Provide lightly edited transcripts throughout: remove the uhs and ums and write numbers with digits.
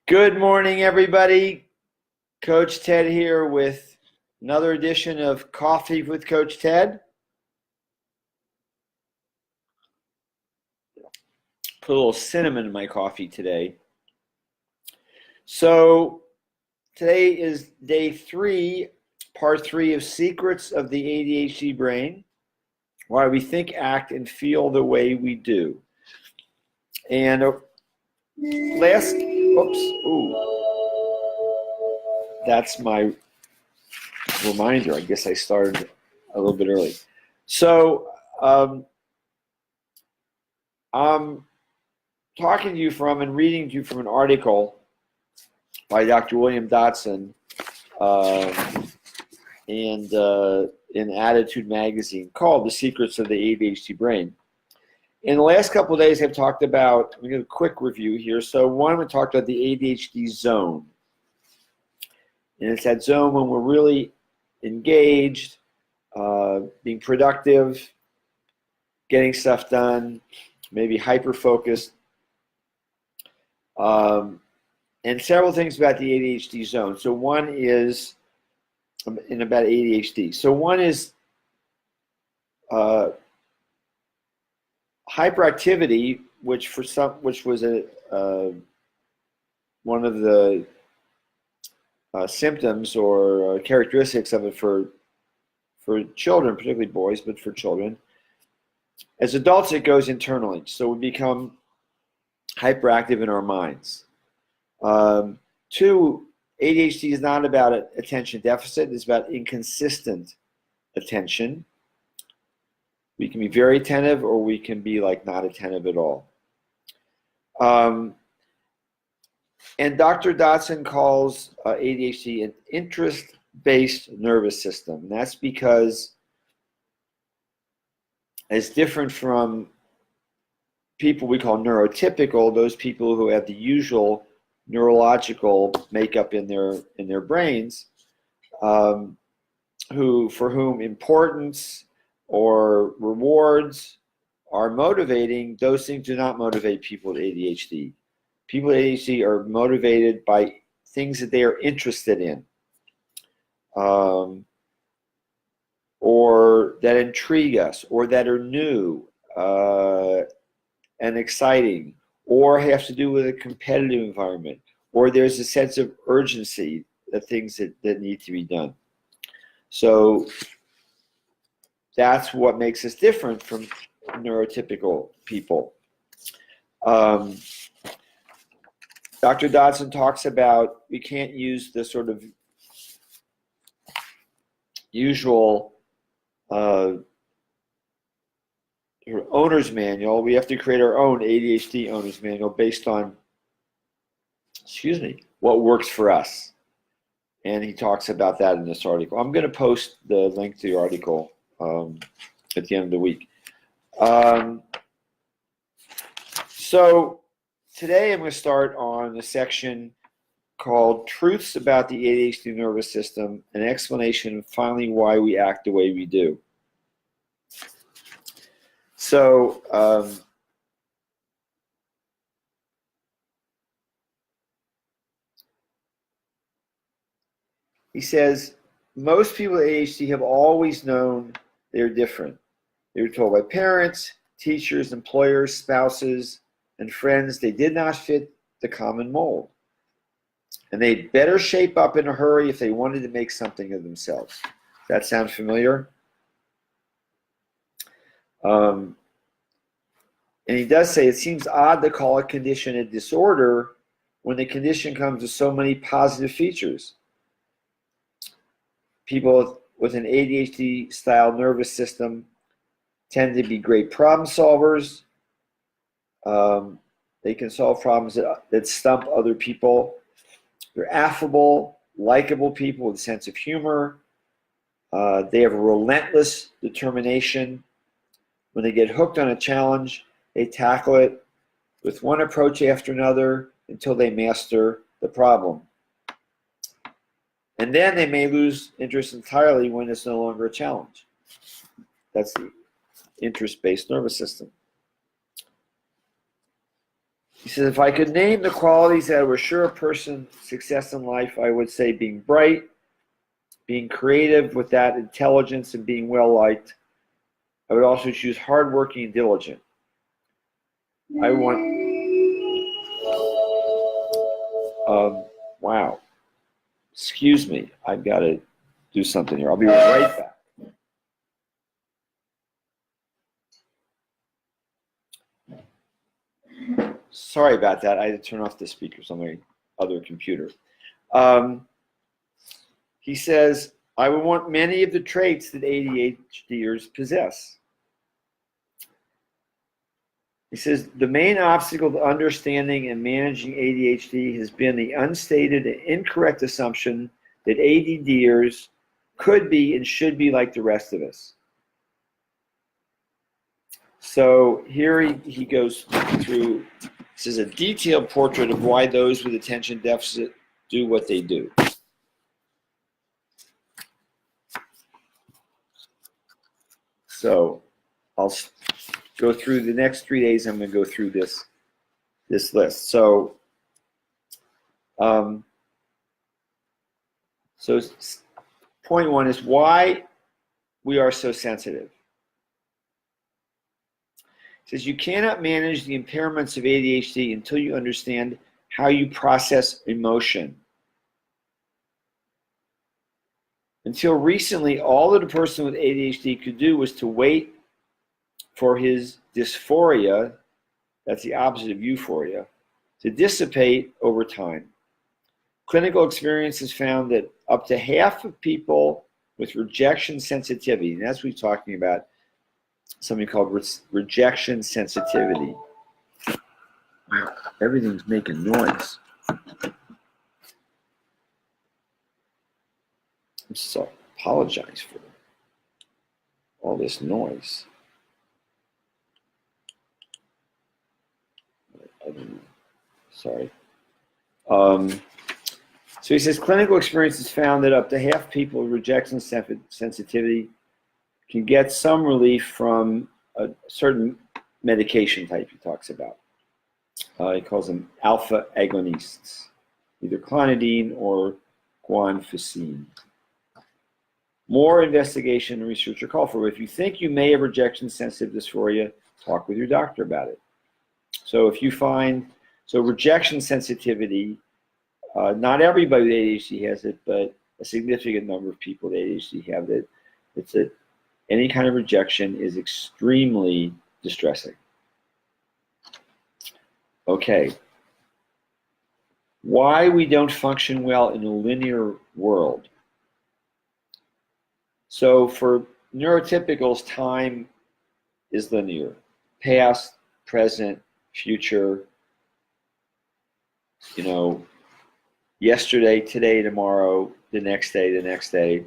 Good morning, everybody. Coach Ted here with another edition of Coffee with Coach Ted. Put a little cinnamon in my coffee today. So today is day 3, part 3 of Secrets of the ADHD Brain, why we think, act, and feel the way we do. And that's my reminder. I guess I started a little bit early. So I'm talking to you from and reading to you from an article by Dr. William Dotson in Attitude Magazine called The Secrets of the ADHD Brain. In the last couple of days, I've talked about, I'm going to do a quick review here. So one, we talked about the ADHD zone. And it's that zone when we're really engaged, being productive, getting stuff done, maybe hyper-focused, and several things about the ADHD zone. So one is, about ADHD. So one is hyperactivity, which was one of the symptoms or characteristics of it for children, particularly boys, but for children. As adults, it goes internally. So we become hyperactive in our minds. 2, ADHD is not about attention deficit. It's about inconsistent attention. We can be very attentive, or we can be like not attentive at all. And Dr. Dotson calls ADHD an interest-based nervous system. And that's because it's different from people we call neurotypical, those people who have the usual neurological makeup in their brains, for whom importance or rewards are motivating. Those things do not motivate people with ADHD. People with ADHD are motivated by things that they are interested in, or that intrigue us, or that are new and exciting, or have to do with a competitive environment, or there's a sense of urgency, that things that need to be done. So that's what makes us different from neurotypical people. Dr. Dodson talks about we can't use the sort of usual owner's manual. We have to create our own ADHD owner's manual based on, what works for us. And he talks about that in this article. I'm going to post the link to the article at the end of the week. So today I'm going to start on a section called Truths About the ADHD Nervous System, an explanation of finally why we act the way we do. So he says, most people with ADHD have always known they're different. They were told by parents, teachers, employers, spouses, and friends they did not fit the common mold. And they'd better shape up in a hurry if they wanted to make something of themselves. That sound familiar? And he does say it seems odd to call a condition a disorder when the condition comes with so many positive features. People with an ADHD-style nervous system tend to be great problem solvers. They can solve problems that stump other people. They're affable, likable people with a sense of humor. They have a relentless determination. When they get hooked on a challenge, they tackle it with one approach after another until they master the problem. And then they may lose interest entirely when it's no longer a challenge. That's the interest-based nervous system. He says, if I could name the qualities that would assure a person success in life, I would say being bright, being creative with that intelligence, and being well-liked. I would also choose hardworking and diligent. I want, wow, excuse me, I've got to do something here. I'll be right back. Sorry about that. I had to turn off the speakers on my other computer. He says, I would want many of the traits that ADHDers possess. He says, the main obstacle to understanding and managing ADHD has been the unstated and incorrect assumption that ADDers could be and should be like the rest of us. So here he goes through, this is a detailed portrait of why those with attention deficit do what they do. So I'll go through the next 3 days. I'm going to go through this list. So, point one is why we are so sensitive. It says you cannot manage the impairments of ADHD until you understand how you process emotion. Until recently, all that a person with ADHD could do was to wait for his dysphoria, that's the opposite of euphoria, to dissipate over time. Clinical experience has found that up to half of people with rejection sensitivity, and that's what we're talking about, something called rejection sensitivity. Wow, everything's making noise. I'm so apologize for all this noise. Sorry. So he says clinical experience has found that up to half people with rejection sensitivity can get some relief from a certain medication type he talks about. He calls them alpha agonists, either clonidine or guanfacine. More investigation and research are called for. If you think you may have rejection-sensitive dysphoria, talk with your doctor about it. So if you find, rejection sensitivity, not everybody with ADHD has it, but a significant number of people with ADHD have it. It's that any kind of rejection is extremely distressing. Okay. Why we don't function well in a linear world. So for neurotypicals, time is linear. Past, present, future, yesterday, today, tomorrow, the next day, the next day.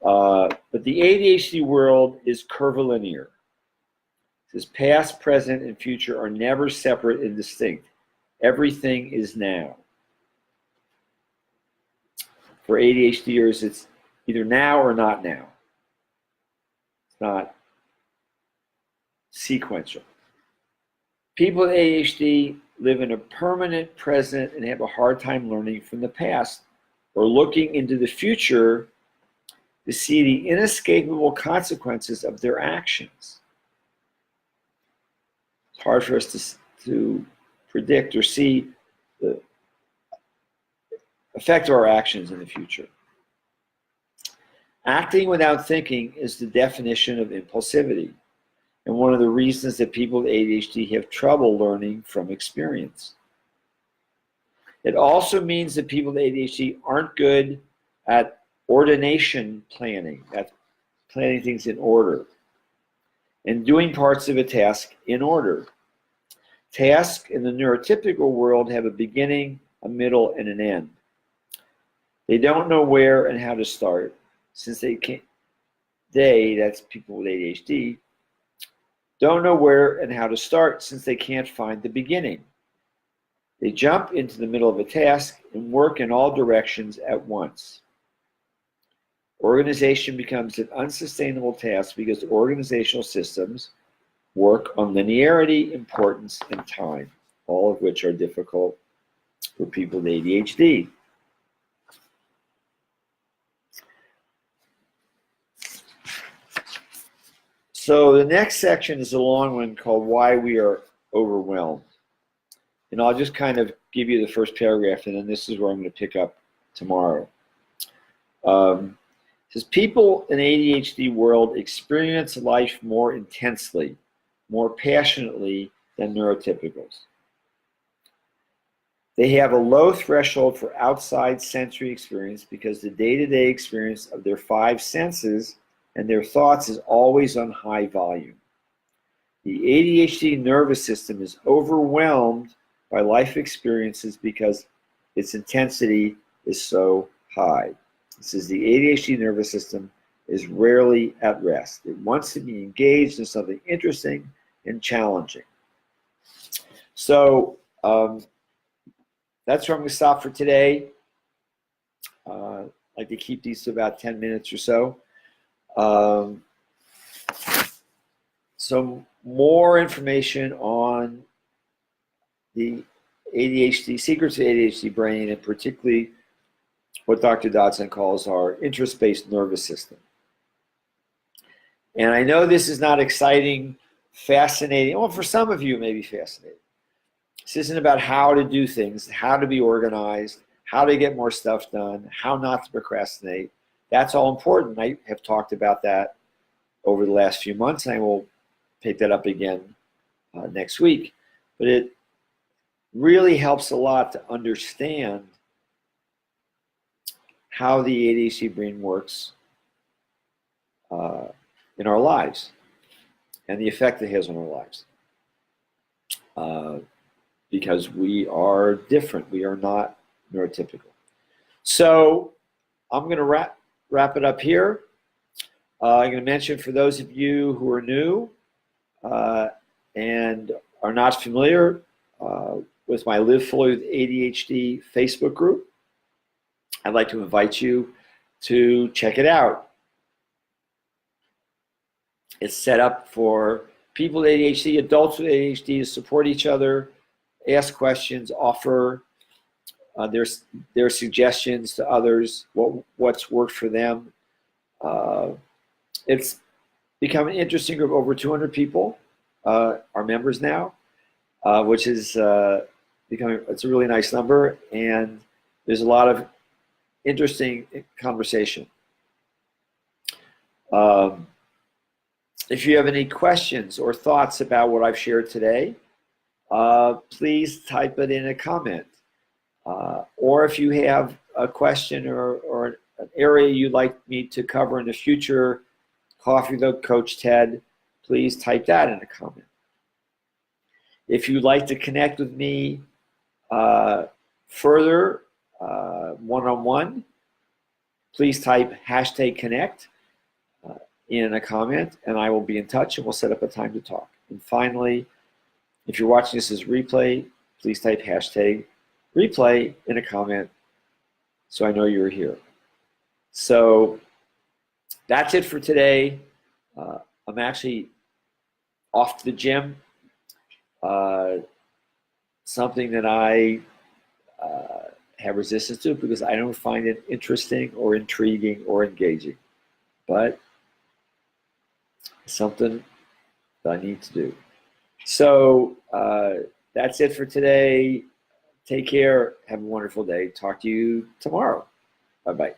But the ADHD world is curvilinear. It says past, present, and future are never separate and distinct. Everything is now. For ADHDers, it's either now or not now. It's not sequential. People with ADHD live in a permanent present and have a hard time learning from the past or looking into the future to see the inescapable consequences of their actions. It's hard for us to predict or see the effect of our actions in the future. Acting without thinking is the definition of impulsivity, and one of the reasons that people with ADHD have trouble learning from experience. It also means that people with ADHD aren't good at ordination planning, at planning things in order, and doing parts of a task in order. Tasks in the neurotypical world have a beginning, a middle, and an end. They don't know where and how to start, since that's people with ADHD, don't know where and how to start since they can't find the beginning. They jump into the middle of a task and work in all directions at once. Organization becomes an unsustainable task because organizational systems work on linearity, importance, and time. all of which are difficult for people with ADHD. So the next section is a long one called Why We Are Overwhelmed. And I'll just kind of give you the first paragraph, and then this is where I'm going to pick up tomorrow. It says, people in ADHD world experience life more intensely, more passionately than neurotypicals. They have a low threshold for outside sensory experience because the day-to-day experience of their five senses and their thoughts is always on high volume. The ADHD nervous system is overwhelmed by life experiences because its intensity is so high. This is the ADHD nervous system is rarely at rest. It wants to be engaged in something interesting and challenging. So that's where I'm going to stop for today. I like to keep these to about 10 minutes or so. Some more information on the ADHD, secrets of the ADHD brain, and particularly what Dr. Dodson calls our interest-based nervous system. And I know this is not exciting, fascinating. Well, for some of you, it may be fascinating. This isn't about how to do things, how to be organized, how to get more stuff done, how not to procrastinate. That's all important. I have talked about that over the last few months, and I will pick that up again next week. But it really helps a lot to understand how the ADHD brain works in our lives and the effect it has on our lives. Because we are different. We are not neurotypical. So I'm going to wrap it up here. I'm going to mention for those of you who are new and are not familiar with my Live Fully with ADHD Facebook group, I'd like to invite you to check it out. It's set up for people with ADHD, adults with ADHD to support each other, ask questions, offer their suggestions to others, what's worked for them. It's become an interesting group. Over 200 people are members now, which is becoming, it's a really nice number, and there's a lot of interesting conversation. If you have any questions or thoughts about what I've shared today, please type it in a comment. Or if you have a question or an area you'd like me to cover in the future, Coffee with Coach Ted, please type that in a comment. If you'd like to connect with me further, one-on-one, please type #connect in a comment, and I will be in touch, and we'll set up a time to talk. And finally, if you're watching this as replay, please type #replay in a comment so I know you're here. So that's it for today. I'm actually off to the gym. Something that I have resistance to because I don't find it interesting or intriguing or engaging. But something that I need to do. So that's it for today. Take care. Have a wonderful day. Talk to you tomorrow. Bye-bye.